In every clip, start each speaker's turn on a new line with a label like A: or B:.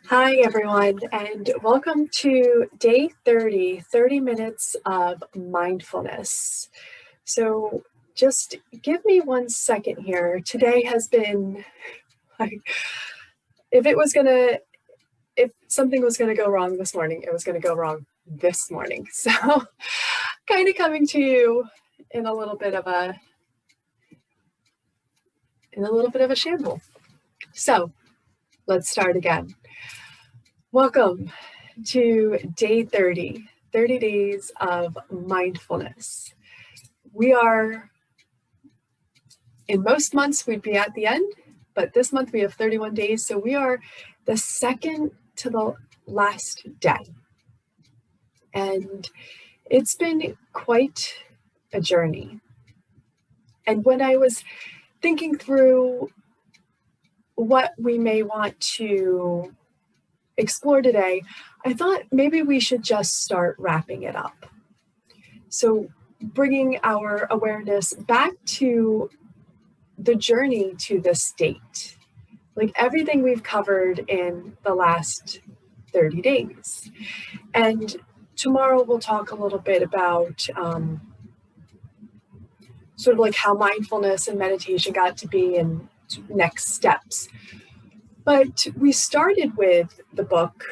A: Hi, everyone, and welcome to day 30 minutes of mindfulness. So just give me 1 second here. Today has been like, if something was going to go wrong this morning, it was going to go wrong this morning. So kind of coming to you in a little bit of a shamble. So let's start again. Welcome to day 30 days of mindfulness. We are, in most months, we'd be at the end, but this month we have 31 days, so we are the second to the last day. And it's been quite a journey. And when I was thinking through what we may want to explore today, I thought maybe we should just start wrapping it up. So bringing our awareness back to the journey to this date, like everything we've covered in the last 30 days. And tomorrow we'll talk a little bit about sort of like how mindfulness and meditation got to be and next steps. But we started with the book,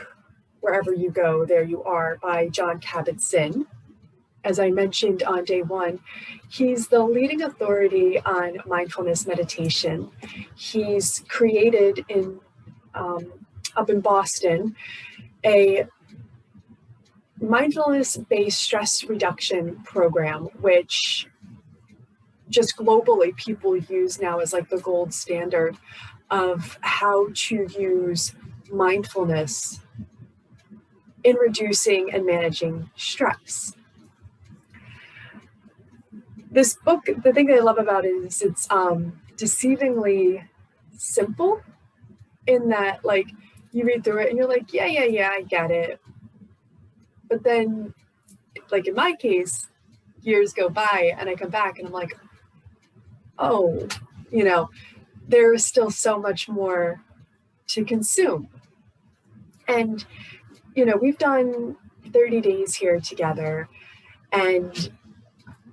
A: Wherever You Go, There You Are, by Jon Kabat-Zinn. As I mentioned on day 1, he's the leading authority on mindfulness meditation. He's created up in Boston a mindfulness-based stress reduction program, which just globally people use now as like the gold standard of how to use mindfulness in reducing and managing stress. This book, the thing that I love about it is it's deceivingly simple in that, like, you read through it and you're like, yeah, I get it. But then, like in my case, years go by and I come back and I'm like, oh, there is still so much more to consume. And, we've done 30 days here together. And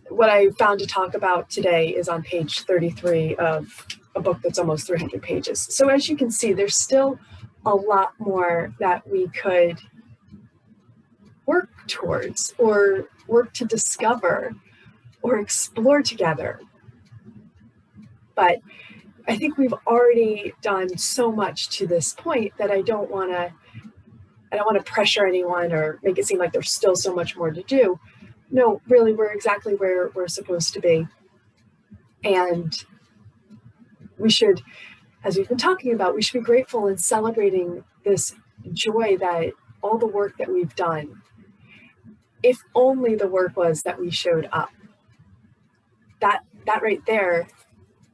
A: what I found to talk about today is on page 33 of a book that's almost 300 pages. So as you can see, there's still a lot more that we could work towards or work to discover or explore together. But I think we've already done so much to this point that I don't want to pressure anyone or make it seem like there's still so much more to do. No, really, we're exactly where we're supposed to be. And we should, as we've been talking about, we should be grateful and celebrating this joy that all the work that we've done, if only the work was that we showed up. That right there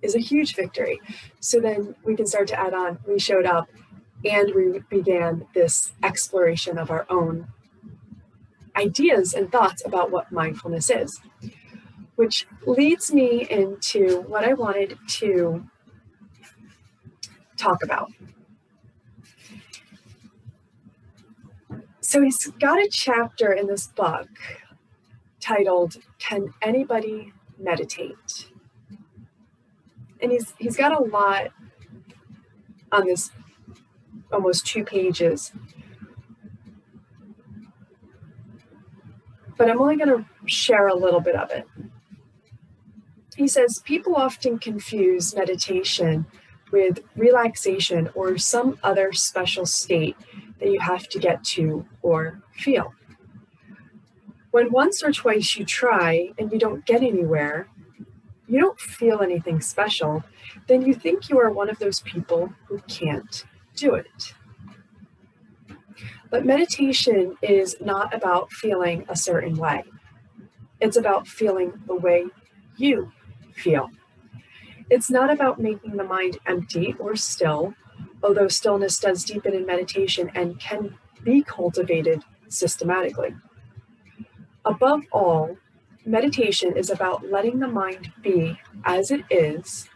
A: is a huge victory. So then we can start to add on, we showed up and we began this exploration of our own ideas and thoughts about what mindfulness is, which leads me into what I wanted to talk about. So he's got a chapter in this book titled, Can Anybody Meditate? And he's got a lot on this, almost 2 pages. But I'm only going to share a little bit of it. He says, people often confuse meditation with relaxation or some other special state that you have to get to or feel. When once or twice you try and you don't get anywhere, you don't feel anything special, then you think you are one of those people who can't do it. But meditation is not about feeling a certain way. It's about feeling the way you feel. It's not about making the mind empty or still, although stillness does deepen in meditation and can be cultivated systematically. Above all, meditation is about letting the mind be as it is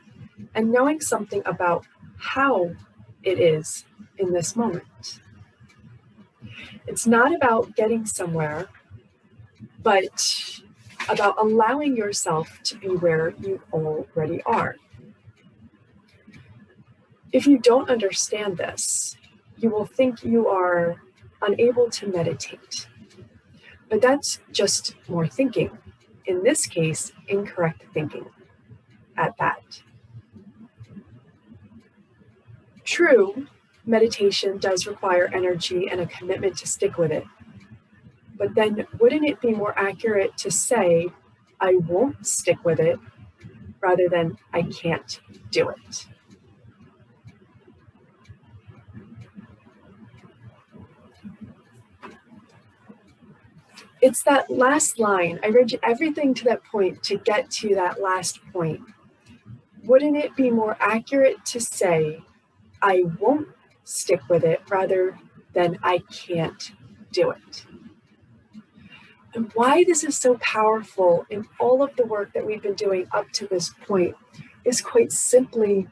A: and knowing something about how it is in this moment. It's not about getting somewhere, but about allowing yourself to be where you already are. If you don't understand this, you will think you are unable to meditate. But that's just more thinking. In this case, incorrect thinking at that. True, meditation does require energy and a commitment to stick with it. But then wouldn't it be more accurate to say, I won't stick with it, rather than I can't do it? It's that last line. I read everything to that point to get to that last point. Wouldn't it be more accurate to say, I won't stick with it, rather than I can't do it? And why this is so powerful in all of the work that we've been doing up to this point is quite simply,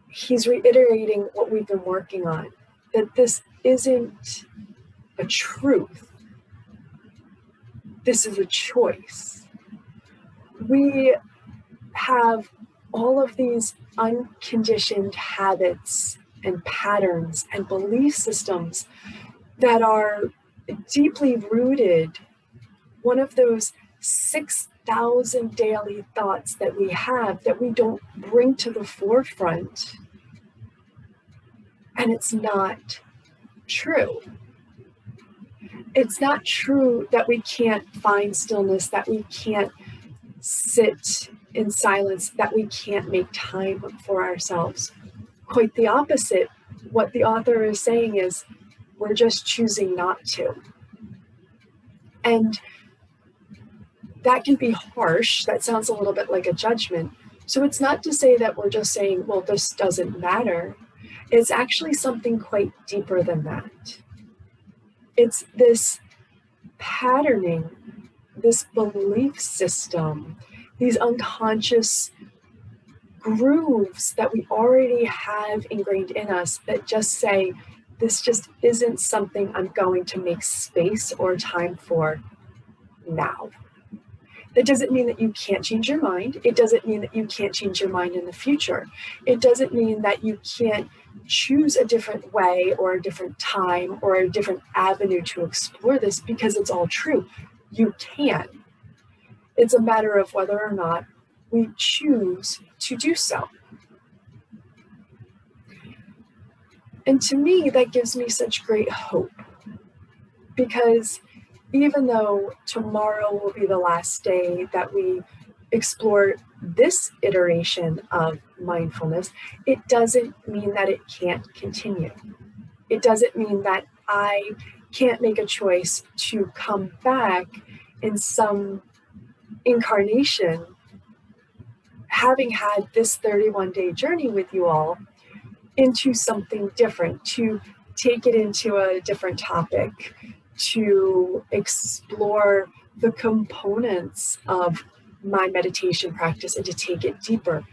A: he's reiterating what we've been working on, that this isn't a truth. This is a choice. We have all of these unconditioned habits and patterns and belief systems that are deeply rooted. One of those 6,000 daily thoughts that we have that we don't bring to the forefront. And it's not true. It's not true that we can't find stillness, that we can't sit in silence, that we can't make time for ourselves. Quite the opposite. What the author is saying is, we're just choosing not to. And that can be harsh. That sounds a little bit like a judgment. So it's not to say that we're just saying, well, this doesn't matter. It's actually something quite deeper than that. It's this patterning, this belief system, these unconscious grooves that we already have ingrained in us that just say, this just isn't something I'm going to make space or time for now. That doesn't mean that you can't change your mind. It doesn't mean that you can't change your mind in the future. It doesn't mean that you can't choose a different way or a different time or a different avenue to explore this, because it's all true. You can. It's a matter of whether or not we choose to do so. And to me, that gives me such great hope, because even though tomorrow will be the last day that we explore this iteration of mindfulness, it doesn't mean that it can't continue. It doesn't mean that I can't make a choice to come back in some incarnation, having had this 31-day journey with you all, into something different, to take it into a different topic, to explore the components of my meditation practice and to take it deeper.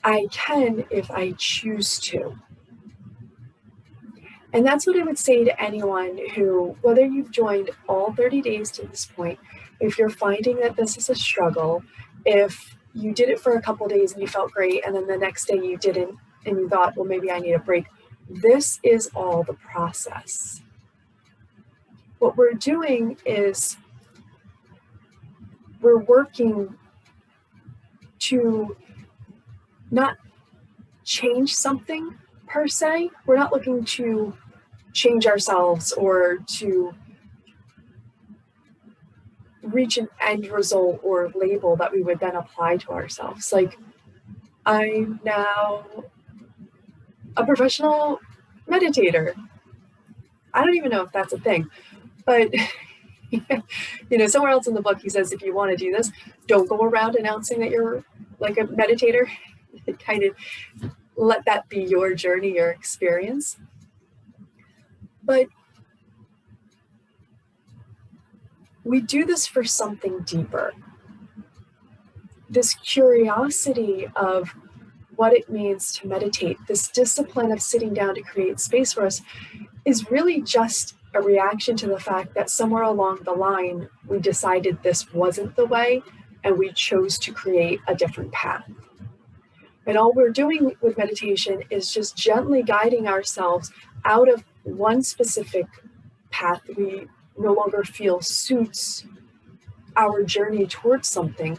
A: I can if I choose to. And that's what I would say to anyone who, whether you've joined all 30 days to this point, if you're finding that this is a struggle, if you did it for a couple days and you felt great, and then the next day you didn't, and you thought, well, maybe I need a break. This is all the process. What we're doing is we're working to not change something per se. We're not looking to change ourselves or to reach an end result or label that we would then apply to ourselves. Like, I'm now a professional meditator. I don't even know if that's a thing, but somewhere else in the book he says, if you want to do this, don't go around announcing that you're like a meditator. Kind of let that be your journey, your experience. But we do this for something deeper. This curiosity of what it means to meditate, this discipline of sitting down to create space for us, is really just a reaction to the fact that somewhere along the line, we decided this wasn't the way, and we chose to create a different path. And all we're doing with meditation is just gently guiding ourselves out of one specific path we no longer feel suits our journey towards something.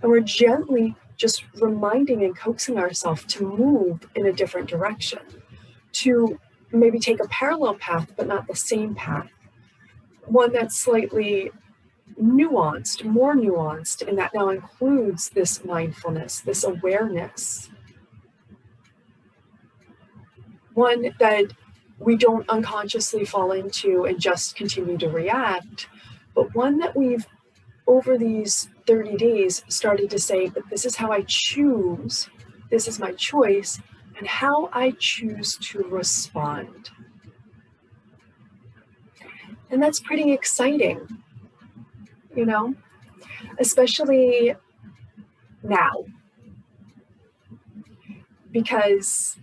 A: And we're gently just reminding and coaxing ourselves to move in a different direction, to maybe take a parallel path, but not the same path. One that's slightly nuanced, more nuanced, and that now includes this mindfulness, this awareness. One that we don't unconsciously fall into and just continue to react, but one that we've, over these 30 days, started to say, but this is how I choose, this is my choice, and how I choose to respond. And that's pretty exciting, you know, especially now, because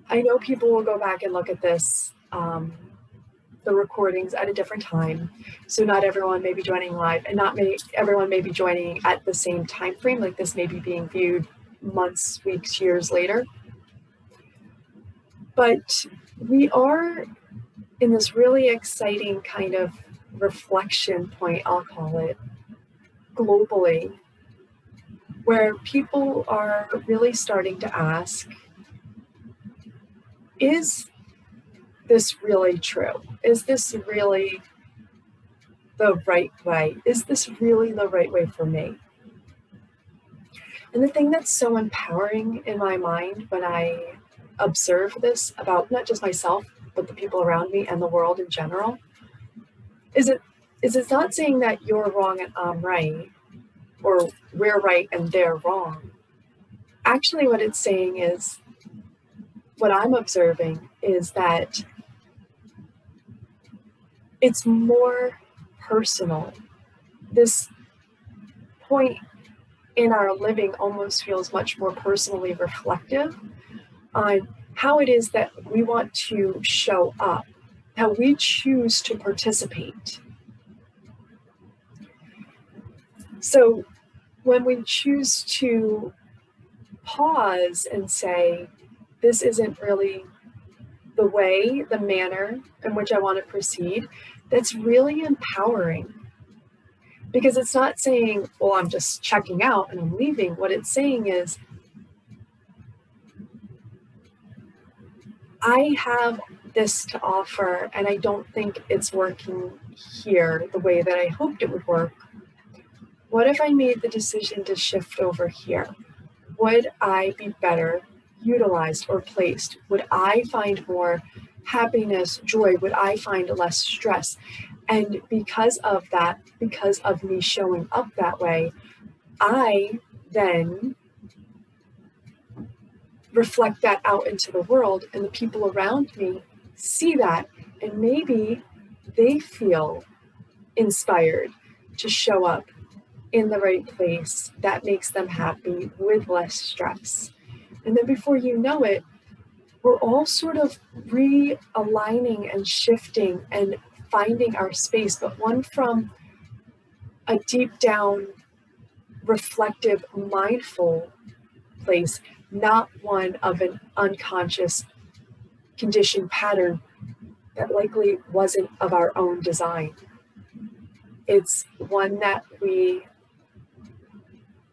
A: I know people will go back and look at this, the recordings at a different time. So not everyone may be joining live, and not everyone may be joining at the same time frame. Like this may be being viewed months, weeks, years later. But we are in this really exciting kind of reflection point, I'll call it, globally, where people are really starting to ask, is this really true? Is this really the right way? Is this really the right way for me? And the thing that's so empowering in my mind when I observe this about not just myself, but the people around me and the world in general, is it's not saying that you're wrong and I'm right, or we're right and they're wrong. Actually, what it's saying is, what I'm observing is that it's more personal. This point in our living almost feels much more personally reflective on how it is that we want to show up, how we choose to participate. So when we choose to pause and say, this isn't really the way, the manner in which I want to proceed, that's really empowering. Because it's not saying, well, I'm just checking out and I'm leaving. What it's saying is, I have this to offer and I don't think it's working here the way that I hoped it would work. What if I made the decision to shift over here? Would I be better utilized or placed? Would I find more happiness, joy? Would I find less stress? And because of that, because of me showing up that way, I then reflect that out into the world, and the people around me see that, and maybe they feel inspired to show up in the right place that makes them happy with less stress. And then before you know it, we're all sort of realigning and shifting and finding our space, but one from a deep down, reflective, mindful place, not one of an unconscious conditioned pattern that likely wasn't of our own design. It's one that we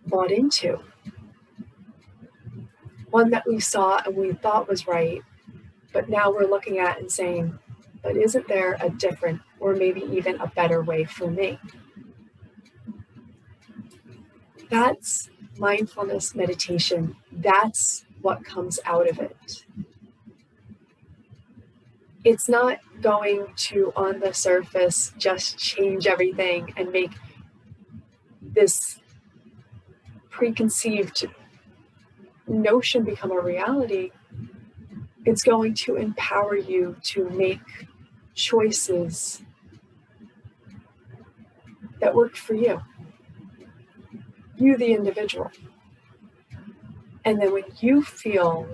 A: bought into, one that we saw and we thought was right, but now we're looking at and saying, but isn't there a different or maybe even a better way for me? That's mindfulness meditation. That's what comes out of it. It's not going to, on the surface, just change everything and make this preconceived notion become a reality. It's going to empower you to make choices that work for you, the individual. And then when you feel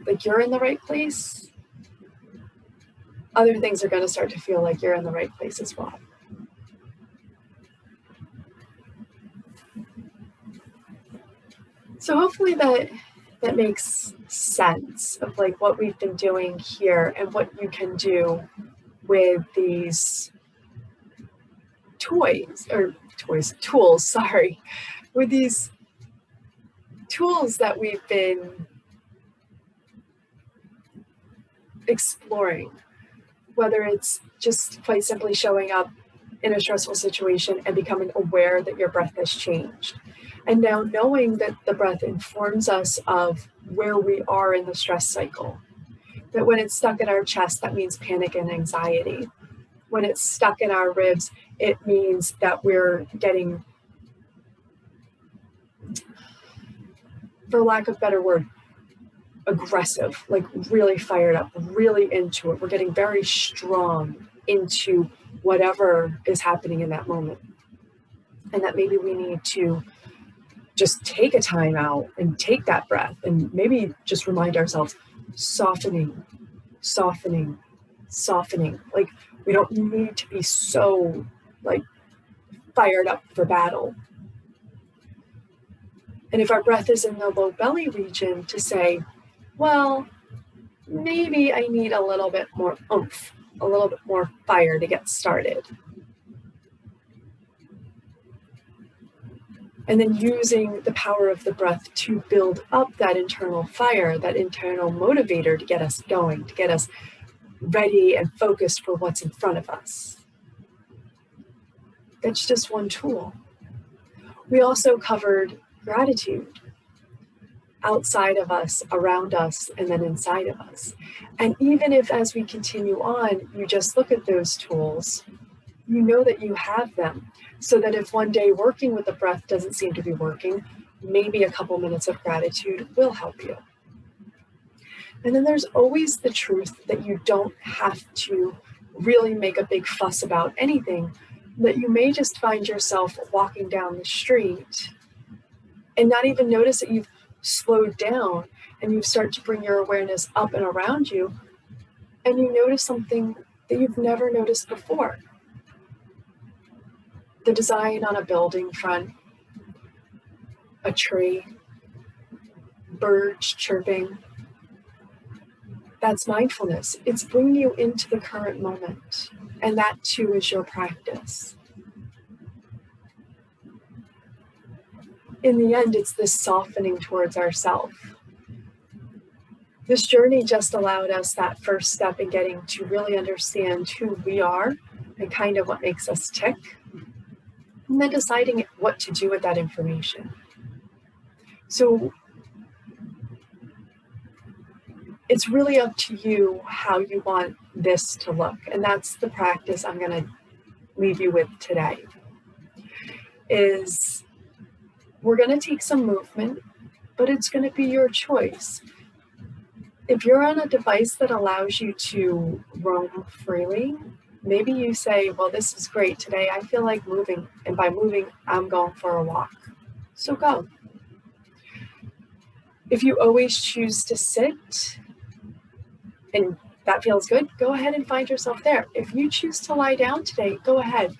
A: like you're in the right place, other things are going to start to feel like you're in the right place as well. So hopefully that makes sense of like what we've been doing here and what you can do with these tools, with these tools that we've been exploring, whether it's just quite simply showing up in a stressful situation and becoming aware that your breath has changed. And now knowing that the breath informs us of where we are in the stress cycle. That when it's stuck in our chest, that means panic and anxiety. When it's stuck in our ribs, it means that we're getting, for lack of a better word, aggressive, like really fired up, really into it. We're getting very strong into whatever is happening in that moment. And that maybe we need to just take a time out and take that breath and maybe just remind ourselves, softening, softening, softening. Like we don't need to be so like fired up for battle. And if our breath is in the low belly region, to say, well, maybe I need a little bit more oomph, a little bit more fire to get started. And then using the power of the breath to build up that internal fire, that internal motivator to get us going, to get us ready and focused for what's in front of us. That's just one tool. We also covered gratitude, outside of us, around us, and then inside of us. And even if as we continue on, you just look at those tools, you know that you have them. So that if one day working with the breath doesn't seem to be working, maybe a couple minutes of gratitude will help you. And then there's always the truth that you don't have to really make a big fuss about anything, that you may just find yourself walking down the street and not even notice that you've slowed down, and you start to bring your awareness up and around you, and you notice something that you've never noticed before. The design on a building front, a tree, birds chirping. That's mindfulness. It's bringing you into the current moment, and that too is your practice. In the end, it's this softening towards ourselves. This journey just allowed us that first step in getting to really understand who we are and kind of what makes us tick, and then deciding what to do with that information. So it's really up to you how you want this to look. And that's the practice I'm going to leave you with today. Is we're going to take some movement, but it's going to be your choice. If you're on a device that allows you to roam freely, maybe you say, well, this is great. Today I feel like moving. And by moving, I'm going for a walk. So go. If you always choose to sit and that feels good, go ahead and find yourself there. If you choose to lie down today, go ahead.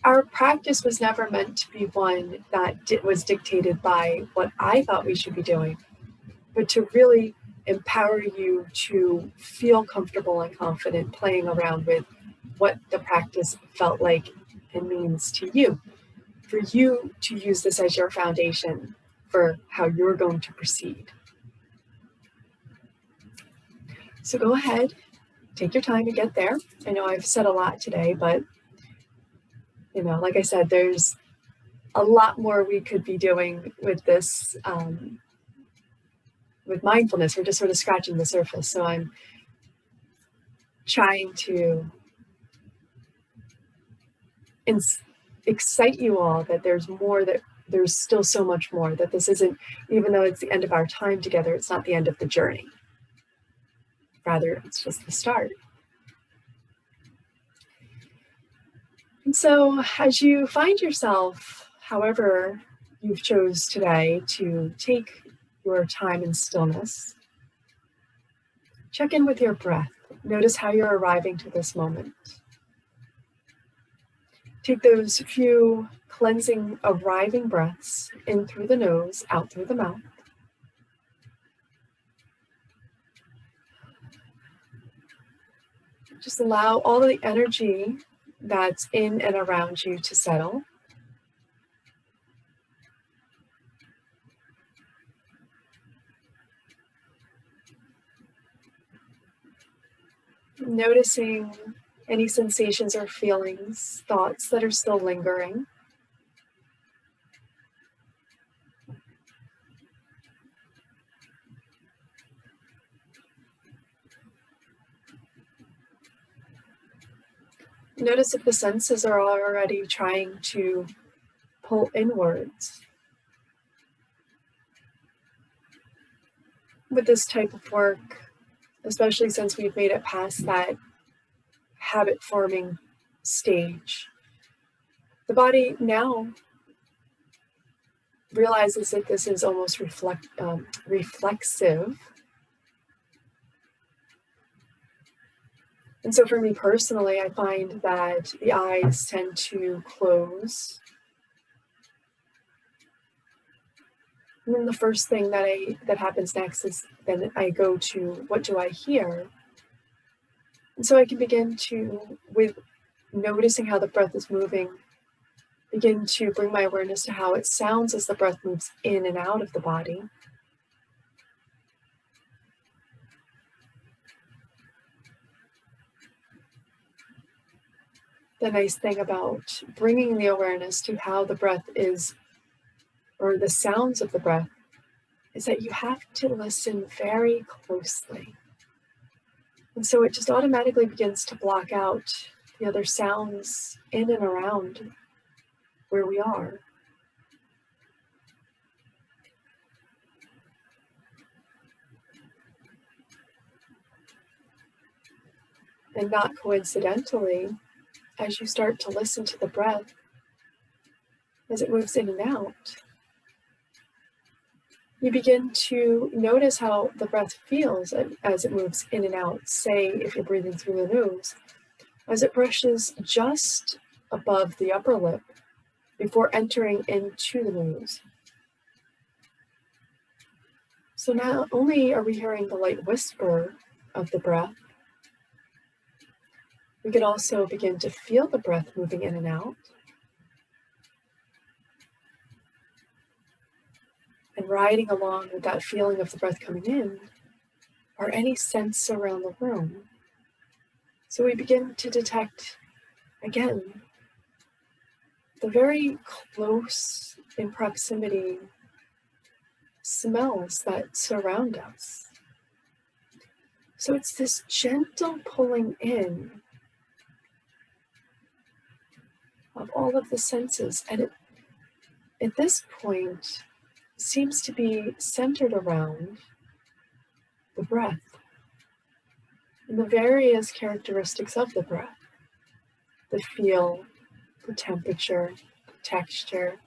A: Our practice was never meant to be one that was dictated by what I thought we should be doing, but to really empower you to feel comfortable and confident playing around with what the practice felt like and means to you, for you to use this as your foundation for how you're going to proceed. So go ahead, take your time to get there. I know I've said a lot today, but like I said, there's a lot more we could be doing with this, with mindfulness. We're just sort of scratching the surface. So I'm trying to excite you all that there's more, that there's still so much more, that this isn't, even though it's the end of our time together, it's not the end of the journey. Rather, it's just the start. And so as you find yourself however you've chose today to take your time in stillness, check in with your breath. Notice how you're arriving to this moment. Take those few cleansing, arriving breaths in through the nose, out through the mouth. Just allow all of the energy that's in and around you to settle. Noticing any sensations or feelings, thoughts that are still lingering. Notice if the senses are already trying to pull inwards. With this type of work, especially since we've made it past that habit-forming stage, the body now realizes that this is almost reflexive. And so for me personally, I find that the eyes tend to close. And then the first thing that happens next is then I go to, what do I hear? And so I can begin to, with noticing how the breath is moving, begin to bring my awareness to how it sounds as the breath moves in and out of the body. The nice thing about bringing the awareness to how the breath is, or the sounds of the breath, is that you have to listen very closely. And so it just automatically begins to block out the other sounds in and around where we are. And not coincidentally, as you start to listen to the breath, as it moves in and out, you begin to notice how the breath feels as it moves in and out. Say, if you're breathing through the nose, as it brushes just above the upper lip before entering into the nose. So not only are we hearing the light whisper of the breath, we can also begin to feel the breath moving in and out. And riding along with that feeling of the breath coming in are any scents around the room. So we begin to detect, again, the very close in proximity smells that surround us. So it's this gentle pulling in of all of the senses, and at this point seems to be centered around the breath and the various characteristics of the breath, the feel, the temperature, the texture,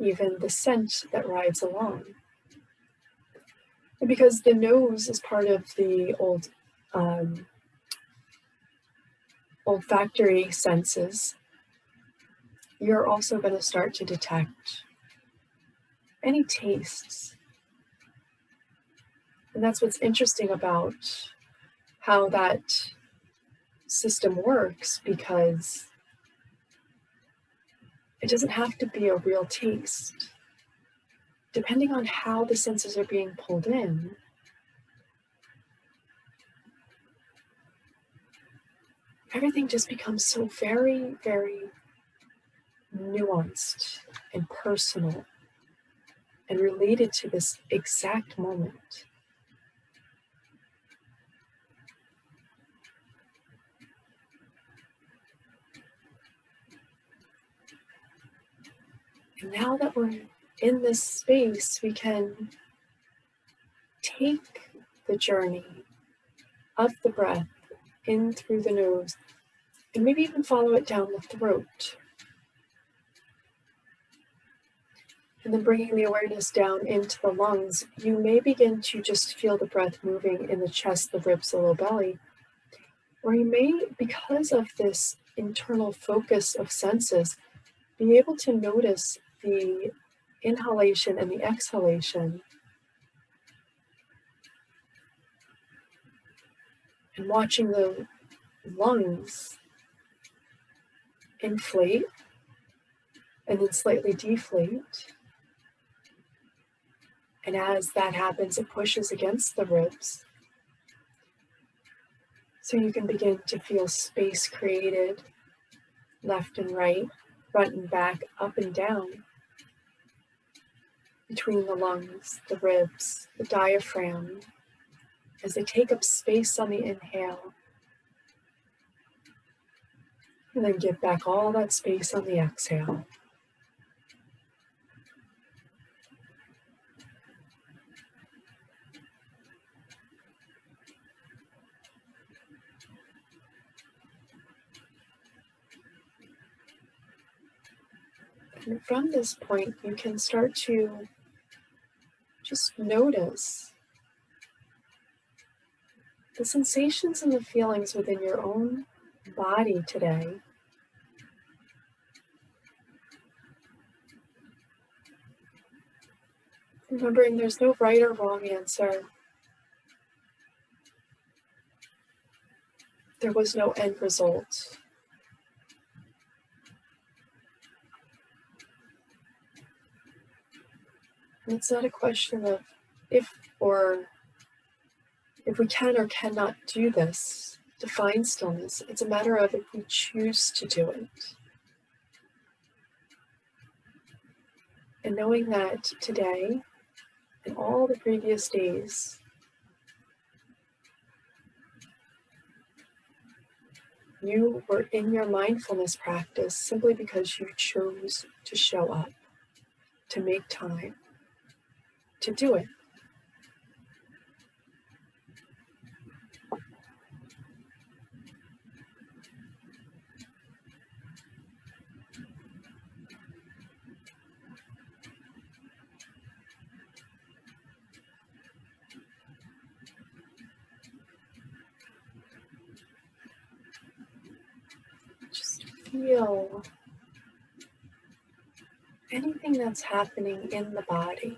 A: even the scent that rides along. And because the nose is part of the olfactory senses, you're also going to start to detect any tastes. And that's what's interesting about how that system works, because it doesn't have to be a real taste. Depending on how the senses are being pulled in, everything just becomes so very, very nuanced and personal and related to this exact moment. And now that we're in this space, we can take the journey of the breath in through the nose and maybe even follow it down the throat. And then bringing the awareness down into the lungs, you may begin to just feel the breath moving in the chest, the ribs, the low belly. Or you may, because of this internal focus of senses, be able to notice the inhalation and the exhalation, and watching the lungs inflate and then slightly deflate. And as that happens, it pushes against the ribs. So you can begin to feel space created left and right, front and back, up and down, between the lungs, the ribs, the diaphragm, as they take up space on the inhale, and then give back all that space on the exhale. And from this point, you can start to just notice the sensations and the feelings within your own body today. Remembering there's no right or wrong answer. There was no end result. And it's not a question of if we can or cannot do this, define stillness. It's a matter of if we choose to do it. And knowing that today and all the previous days, you were in your mindfulness practice simply because you chose to show up, to make time, to do it. Just feel anything that's happening in the body.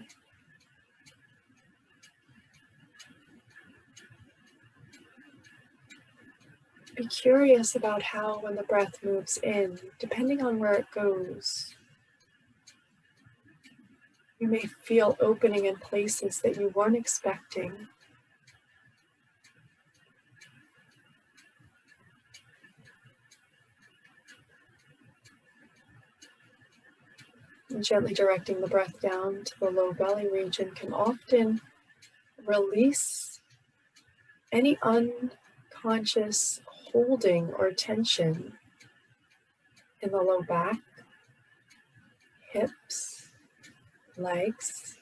A: Be curious about how, when the breath moves in, depending on where it goes, you may feel opening in places that you weren't expecting. And gently directing the breath down to the low belly region can often release any unconscious holding or tension in the low back, hips, legs.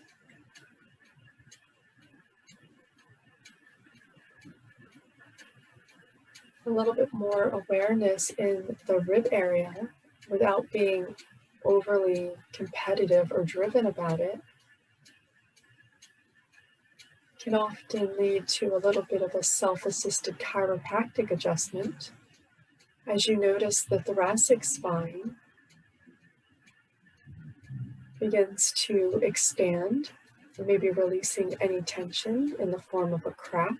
A: A little bit more awareness in the rib area without being overly competitive or driven about it can often lead to a little bit of a self-assisted chiropractic adjustment as you notice the thoracic spine begins to expand, maybe releasing any tension in the form of a crack.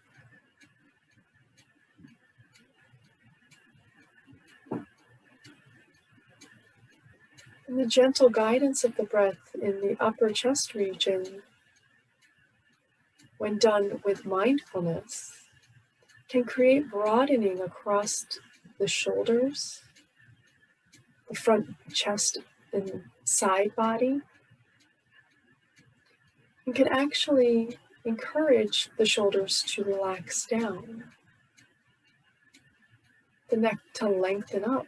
A: And the gentle guidance of the breath in the upper chest region, when done with mindfulness, can create broadening across the shoulders, the front chest and side body, and can actually encourage the shoulders to relax down, the neck to lengthen up.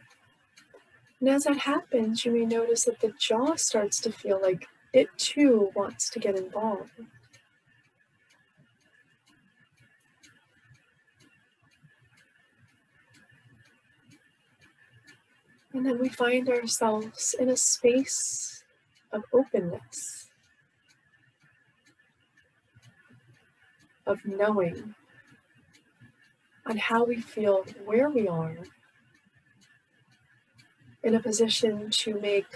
A: And as that happens, you may notice that the jaw starts to feel like it too wants to get involved. And then we find ourselves in a space of openness. of knowing on how we feel, where we are, in a position to make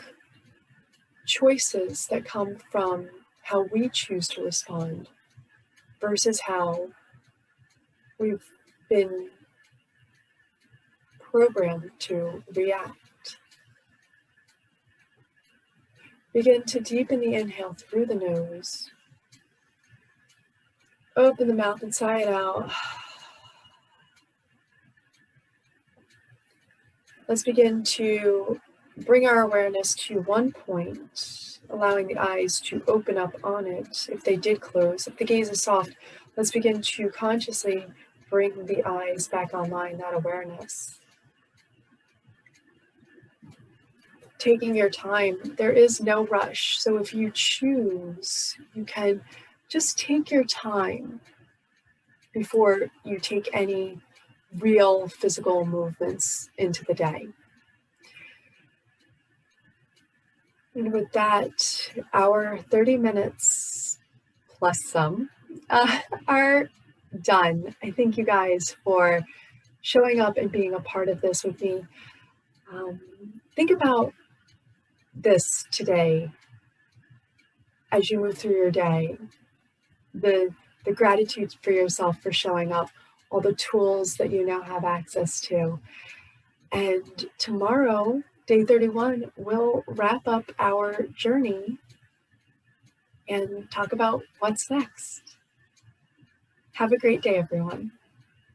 A: choices that come from how we choose to respond versus how we've been programmed to react. Begin to deepen the inhale through the nose. Open the mouth and sigh it out. Let's begin to bring our awareness to one point, allowing the eyes to open up on it if they did close. If the gaze is soft, let's begin to consciously bring the eyes back online, that awareness. Taking your time, there is no rush. So if you choose, you can just take your time before you take any real physical movements into the day. And with that, our 30 minutes plus some are done. I thank you guys for showing up and being a part of this with me. Think about this today as you move through your day. The gratitude for yourself for showing up, all the tools that you now have access to. And tomorrow, day 31, we'll wrap up our journey and talk about what's next. Have a great day, everyone.